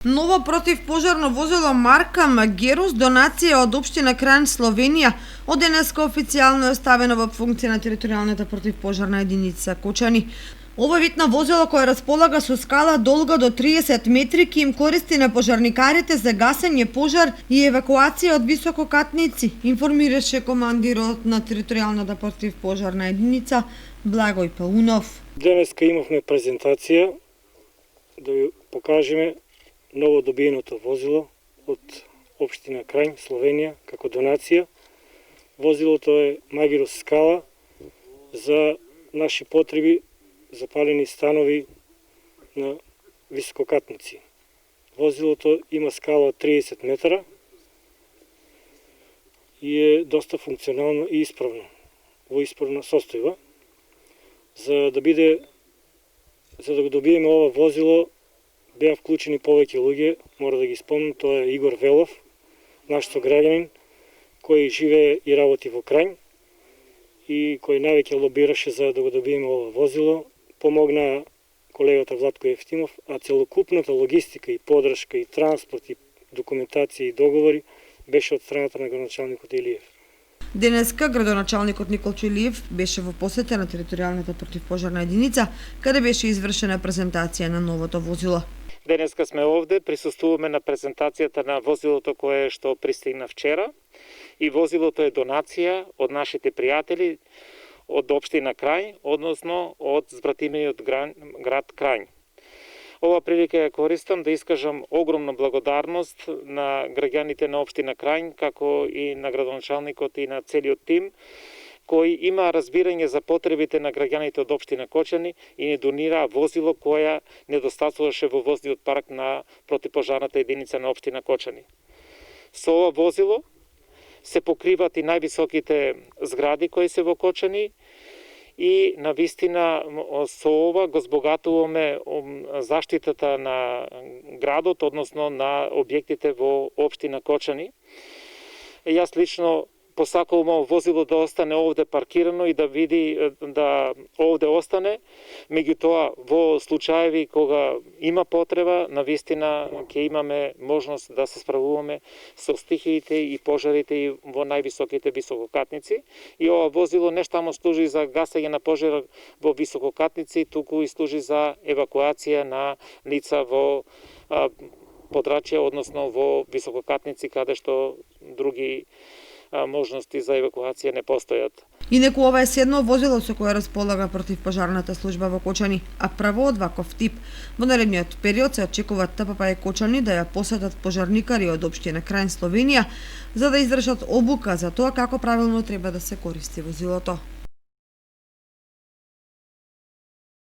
Ново противпожарно возило марка Магерус, донација од општина Крајн, Словенија, од денеска официјално е ставено во функција на територијалната противпожарна единица Кочани. Ова вид на возило кое располага со скала долга до 30 метри ќе им користи на пожарникарите за гасење пожар и евакуација од висококатници, информираше командирот на територијалната противпожарна единица Благој Паунов. Денеска имавме презентација да ви покажеме ново добиеното возило од општина Крајн, Словенија, како донација. Возилото е Магерус скала за наши потреби, запалени станови на висококатници. Возилото има скала од 30 метра и е доста функционално и исправно, во исправна состојба. За да го добиеме ова возило, беа вклучени повеќе луѓе, мора да ги спомнам, тоа е Игор Велов, наш сограѓанин, кој живее и работи во Крајн и кој највеќе лобираше за да го добиеме ова возило. Помогна колегата Владко Евтимов, а целокупната логистика и подршка и транспорт и документација и договори беше од страната на градоначалникот Илиев. Денеска градоначалникот Николчо Илиев беше во посета на територијалната противпожарна единица, каде беше извршена презентација на новото возило. Денеска сме овде, присуствуваме на презентацијата на возилото кое што пристигна вчера, и возилото е донација од нашите пријатели од општина Крајн, односно од збратимиот град Крајн. Ова прилика ја користам да искажам огромна благодарност на граѓаните на општина Крајн, како и на градоначалникот и на целиот тим, кој има разбирање за потребите на граѓаните од општина Кочани и не донира возило која недостатуваше во возниот парк на противпожарната единица на општина Кочани. Со ова возило се покриват и највисоките згради кои се во Кочани и навистина со ова го збогатуваме заштитата на градот, односно на објектите во општина Кочани. Јас лично посакувам ово возило да остане овде паркирано и да види да овде остане. Меѓутоа, во случаеви кога има потреба, навистина ќе имаме можност да се справуваме со стихиите и пожарите и во највисоките висококатници. И ова возило не само служи за гасење на пожар во висококатници, туку и служи за евакуација на лица во подрачја, односно во висококатници каде што други можности за евакуација не постојат. Инаку ова е седмо возило со кое располага противпожарната служба во Кочани, а право од ваков тип. Во наредниот период се очекува ТПП Кочани да ја посетат пожарникари од општина Крајн, Словенија, за да извршат обука за тоа како правилно треба да се користи возилото.